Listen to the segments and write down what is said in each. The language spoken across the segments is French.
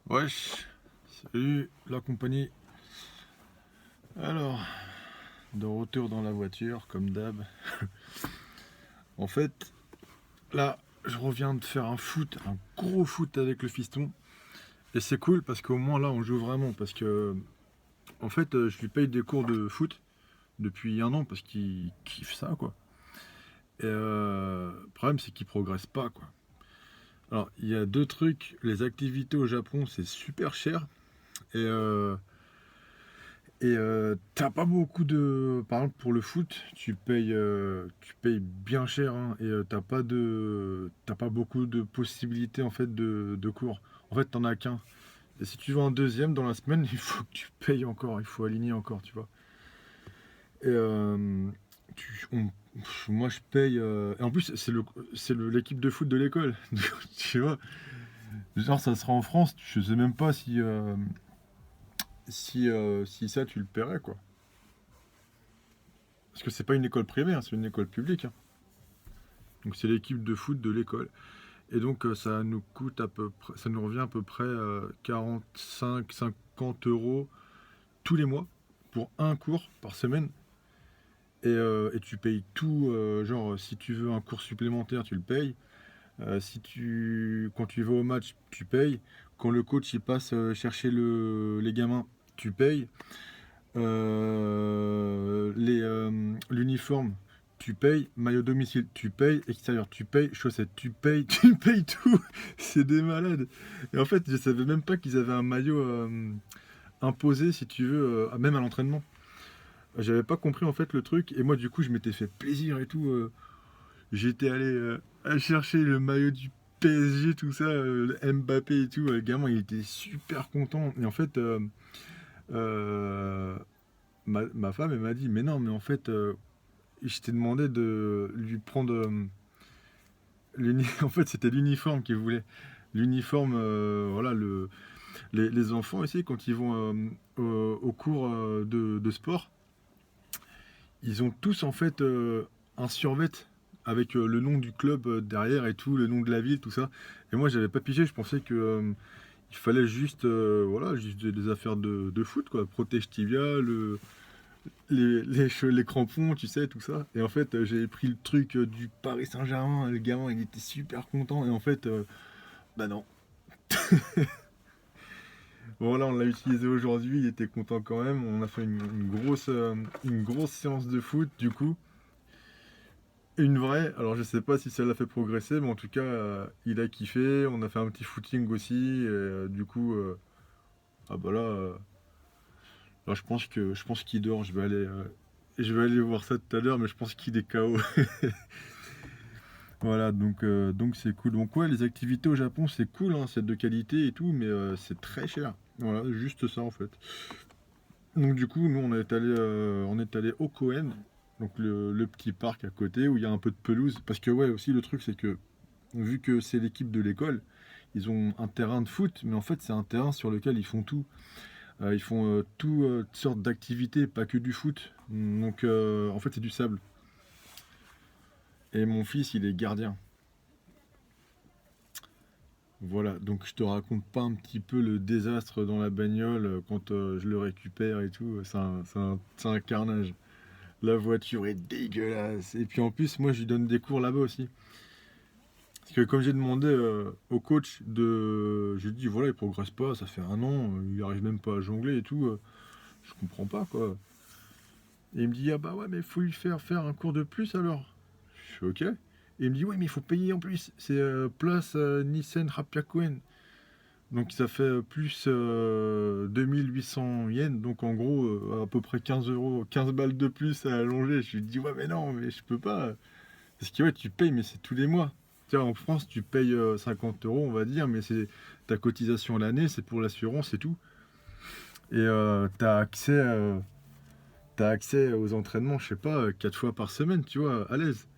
Wesh, salut la compagnie. Alors, de retour dans la voiture, comme d'hab. En fait, là, je reviens de faire un foot, un gros foot avec le fiston. Et c'est cool parce qu'au moins là, on joue vraiment. Parce que, en fait, je lui paye des cours de foot depuis un an parce qu'il kiffe ça, quoi. Et le problème, c'est qu'il progresse pas, quoi. Alors, il y a deux trucs. Les activités au Japon, c'est super cher. Et t'as pas beaucoup de. Par exemple, pour le foot, tu payes bien cher, hein, et t'as pas beaucoup de possibilités en fait de cours. En fait, t'en as qu'un. Et si tu veux un deuxième dans la semaine, il faut que tu payes encore, il faut aligner encore, tu vois. Et tu- on- moi, je paye. Et en plus, l'équipe de foot de l'école, tu vois. Genre, ça sera en France, je sais même pas si ça tu le paierais, quoi. Parce que c'est pas une école privée, hein, c'est une école publique, hein. Donc c'est l'équipe de foot de l'école. Et donc ça nous coûte à peu près, ça nous revient à peu près 45-50 € tous les mois pour un cours par semaine. Et tu payes tout, genre si tu veux un cours supplémentaire, tu le payes. Quand tu vas au match, tu payes. Quand le coach il passe chercher les gamins, tu payes. L'uniforme, tu payes. Maillot domicile, tu payes. Extérieur, tu payes. Chaussettes, tu payes. Tu payes tout. C'est des malades. Et en fait, je savais même pas qu'ils avaient un maillot imposé, si tu veux, même à l'entraînement. J'avais pas compris en fait le truc. Et moi, du coup, je m'étais fait plaisir et tout. J'étais allé chercher le maillot du PSG, tout ça, le Mbappé et tout. Le gamin, il était super content. Et en fait, euh, ma femme, elle m'a dit, mais non, mais en fait, je t'ai demandé de lui prendre. En fait, c'était l'uniforme qu'il voulait. L'uniforme, voilà, les enfants ici, quand ils vont au cours de sport, ils ont tous en fait un survêt avec le nom du club derrière et tout, le nom de la ville, tout ça. Et moi, j'avais pas pigé, je pensais que il fallait juste, voilà, juste des affaires de foot, quoi. Protège tibia, les crampons, tu sais, tout ça. Et en fait, j'avais pris le truc du Paris Saint-Germain, le gamin, il était super content. Et en fait, bah non. Bon, là, on l'a utilisé aujourd'hui, il était content quand même. On a fait une grosse séance de foot, du coup. Une vraie, alors je sais pas si ça l'a fait progresser, mais en tout cas, il a kiffé. On a fait un petit footing aussi. Et, du coup, ah bah là, là, je pense qu'il dort. Je vais aller voir ça tout à l'heure, mais je pense qu'il est KO. Voilà, donc c'est cool. Donc ouais, les activités au Japon, c'est cool, hein, c'est de qualité et tout, mais c'est très cher. Voilà, juste ça en fait. Donc du coup, nous on est allé au Koen, donc le petit parc à côté où il y a un peu de pelouse. Parce que ouais, aussi le truc c'est que vu que c'est l'équipe de l'école, ils ont un terrain de foot, mais en fait c'est un terrain sur lequel ils font tout. Ils font toutes sortes d'activités, pas que du foot. Donc en fait c'est du sable. Et mon fils il est gardien. Voilà, donc je te raconte pas un petit peu le désastre dans la bagnole quand je le récupère et tout. C'est un carnage. La voiture est dégueulasse. Et puis en plus, moi je lui donne des cours là-bas aussi. Parce que comme j'ai demandé au coach de. Je lui ai dit voilà, il progresse pas, ça fait un an, il arrive même pas à jongler et tout. Je comprends pas quoi. Et il me dit ah bah ouais, mais faut lui faire un cours de plus alors. Je fais ok. Et il me dit ouais, mais il faut payer en plus. C'est place Nissen Rapyakuen. Donc ça fait plus 2800 yens, donc en gros à peu près 15 €, 15 balles de plus à allonger. Je lui dis ouais mais non, mais je peux pas. Parce que ouais tu payes mais c'est tous les mois. Tu vois, en France tu payes 50 € on va dire, mais c'est ta cotisation à l'année, c'est pour l'assurance et tout. Et t'as accès aux entraînements, je sais pas, 4 fois par semaine, tu vois, à l'aise.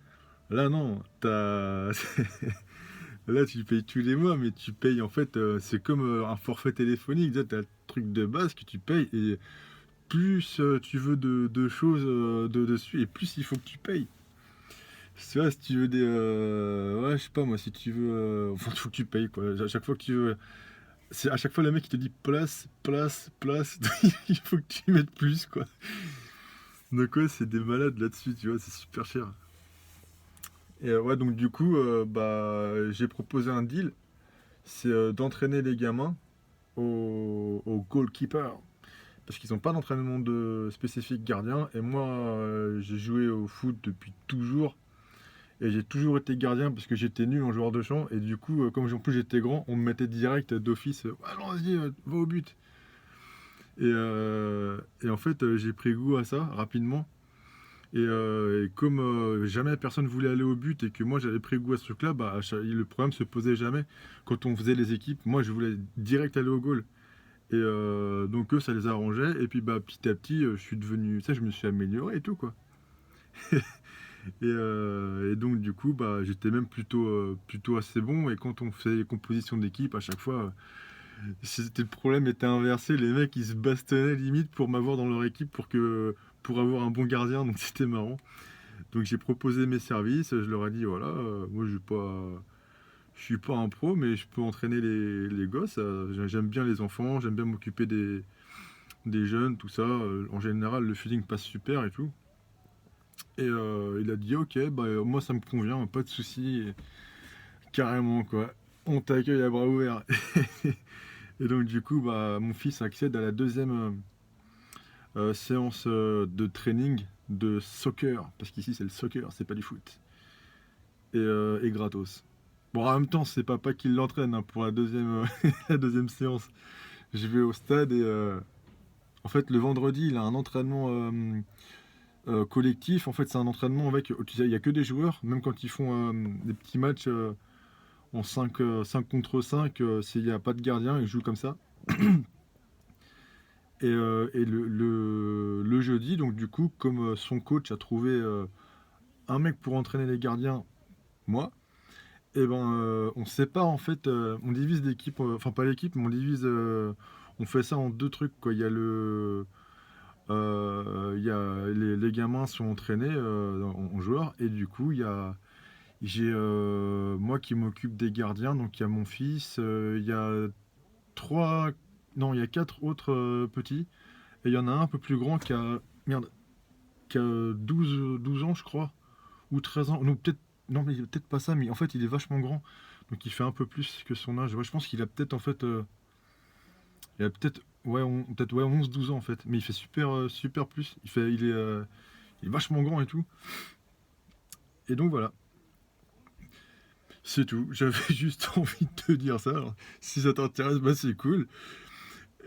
Là non, Là, tu payes tous les mois, mais tu payes en fait, c'est comme un forfait téléphonique. Tu as le truc de base que tu payes, et plus tu veux de choses dessus, et plus il faut que tu payes. Tu vois, si tu veux des. Ouais, je sais pas moi, si tu veux. Enfin, il faut que tu payes quoi. À chaque fois que tu veux. c'est à chaque fois le mec qui te dit place, place, place, il faut que tu mettes plus, quoi. Donc ouais, c'est des malades là-dessus, tu vois, c'est super cher. Et ouais, donc du coup, bah, j'ai proposé un deal, c'est d'entraîner les gamins au goalkeeper. Parce qu'ils n'ont pas d'entraînement de spécifique gardien. Et moi, j'ai joué au foot depuis toujours. Et j'ai toujours été gardien parce que j'étais nul en joueur de champ. Et du coup, comme en plus j'étais grand, on me mettait direct d'office. Allons-y, va au but. Et en fait, j'ai pris goût à ça rapidement. Et comme jamais personne voulait aller au but et que moi j'avais pris goût à ce truc-là, bah, le problème se posait jamais. Quand on faisait les équipes, moi je voulais direct aller au goal. Et donc eux, ça les arrangeait. Et puis bah, petit à petit, je suis devenu, ça, je me suis amélioré et tout quoi. Et donc du coup, bah, j'étais même plutôt assez bon. Et quand on fait les compositions d'équipe, à chaque fois, le problème était inversé. Les mecs, ils se bastonnaient limite pour m'avoir dans leur équipe pour avoir un bon gardien. Donc c'était marrant. Donc j'ai proposé mes services. Je leur ai dit voilà, moi je suis pas un pro, mais je peux entraîner les gosses. J'aime bien les enfants, j'aime bien m'occuper des jeunes, tout ça. En général, le feeling passe super et tout. Et il a dit ok, bah moi ça me convient, pas de souci, carrément quoi. On t'accueille à bras ouverts. Et donc du coup, bah mon fils accède à la deuxième séance de training de soccer, parce qu'ici c'est le soccer, c'est pas du foot. Et gratos. Bon, en même temps, c'est papa qui l'entraîne hein, pour la deuxième, la deuxième séance. Je vais au stade et en fait le vendredi il a un entraînement collectif. En fait c'est un entraînement avec, tu sais, il n'y a que des joueurs, même quand ils font des petits matchs en 5 contre 5, s'il n'y a pas de gardien, ils jouent comme ça. Et le jeudi, donc du coup, comme son coach a trouvé un mec pour entraîner les gardiens, moi, et ben on sépare en fait, on divise l'équipe, enfin pas l'équipe, mais on fait ça en deux trucs quoi. Il y a les gamins sont entraînés en joueurs et du coup j'ai moi qui m'occupe des gardiens, donc il y a mon fils, il y a trois, non il y a quatre autres petits et il y en a un peu plus grand merde, qui a 12 ans je crois, ou 13 ans, non peut-être, non mais peut-être pas ça, mais en fait il est vachement grand, donc il fait un peu plus que son âge. Ouais, je pense qu'il a peut-être en fait, il a peut-être ouais, peut-être ouais 11 12 ans en fait, mais il fait super plus, il est vachement grand et tout. Et donc voilà, c'est tout. J'avais juste envie de te dire ça. Alors, si ça t'intéresse, bah c'est cool.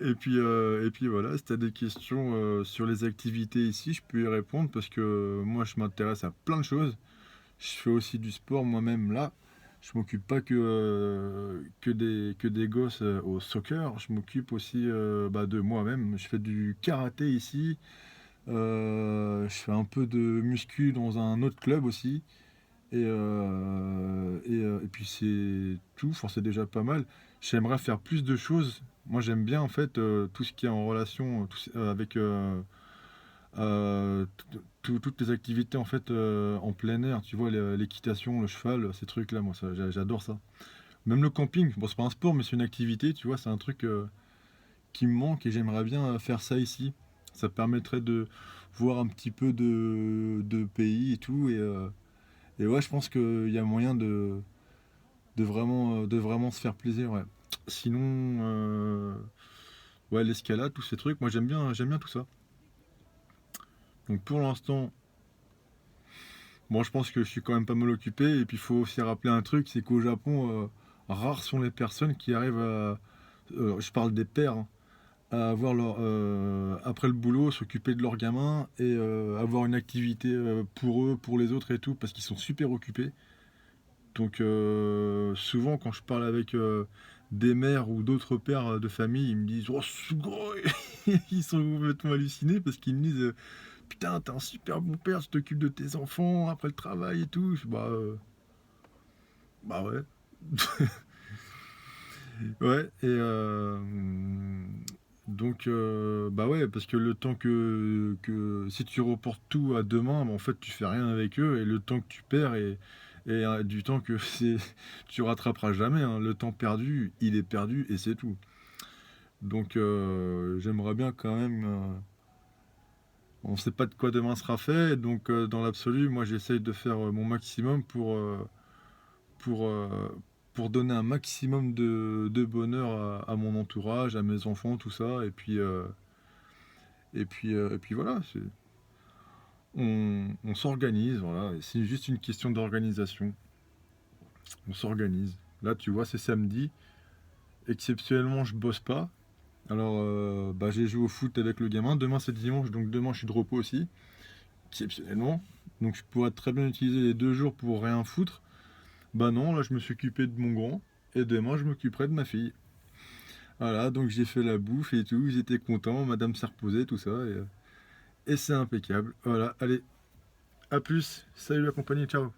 Et puis voilà, si t'as des questions sur les activités ici, je peux y répondre parce que moi je m'intéresse à plein de choses. Je fais aussi du sport moi-même là. Je m'occupe pas que des gosses au soccer. Je m'occupe aussi bah, de moi-même. Je fais du karaté ici. Je fais un peu de muscu dans un autre club aussi. Et puis c'est tout, enfin, c'est déjà pas mal. J'aimerais faire plus de choses. Moi j'aime bien en fait tout ce qui est en relation avec toutes les activités en fait en plein air. Tu vois, l'équitation, le cheval, ces trucs-là, moi j'adore ça. Même le camping, bon c'est pas un sport mais c'est une activité, tu vois, c'est un truc qui me manque et j'aimerais bien faire ça ici. Ça permettrait de voir un petit peu de pays et tout. Et ouais, je pense qu'il y a moyen de vraiment se faire plaisir, ouais. Sinon, ouais, l'escalade, tous ces trucs, moi j'aime bien tout ça. Donc pour l'instant, bon, je pense que je suis quand même pas mal occupé. Et puis il faut aussi rappeler un truc, c'est qu'au Japon, rares sont les personnes qui arrivent je parle des pères, hein, à avoir après le boulot, s'occuper de leurs gamins et avoir une activité pour eux, pour les autres et tout, parce qu'ils sont super occupés. Donc souvent quand je parle avec des mères ou d'autres pères de famille, ils me disent oh Sugo ils sont complètement hallucinés parce qu'ils me disent putain t'es un super bon père, tu t'occupes de tes enfants après le travail et tout. Bah ouais. Ouais donc bah ouais parce que le temps que si tu reportes tout à demain, bah, en fait tu fais rien avec eux et le temps que tu perds et du temps que tu rattraperas jamais hein. Le temps perdu il est perdu et c'est tout. Donc j'aimerais bien quand même. On ne sait pas de quoi demain sera fait, donc dans l'absolu, moi j'essaye de faire mon maximum pour, euh, pour donner un maximum de bonheur à mon entourage, à mes enfants, tout ça. Et puis voilà, on s'organise, voilà. C'est juste une question d'organisation. On s'organise. Là, tu vois, c'est samedi. Exceptionnellement, je bosse pas. Alors, bah, j'ai joué au foot avec le gamin. Demain, c'est dimanche, donc demain, je suis de repos aussi. Exceptionnellement. Donc, je pourrais très bien utiliser les 2 jours pour rien foutre. Bah non, là, je me suis occupé de mon grand. Et demain, je m'occuperai de ma fille. Voilà, donc j'ai fait la bouffe et tout. Ils étaient contents. Madame s'est reposée, tout ça. Et c'est impeccable. Voilà, allez, à plus. Salut la compagnie, ciao.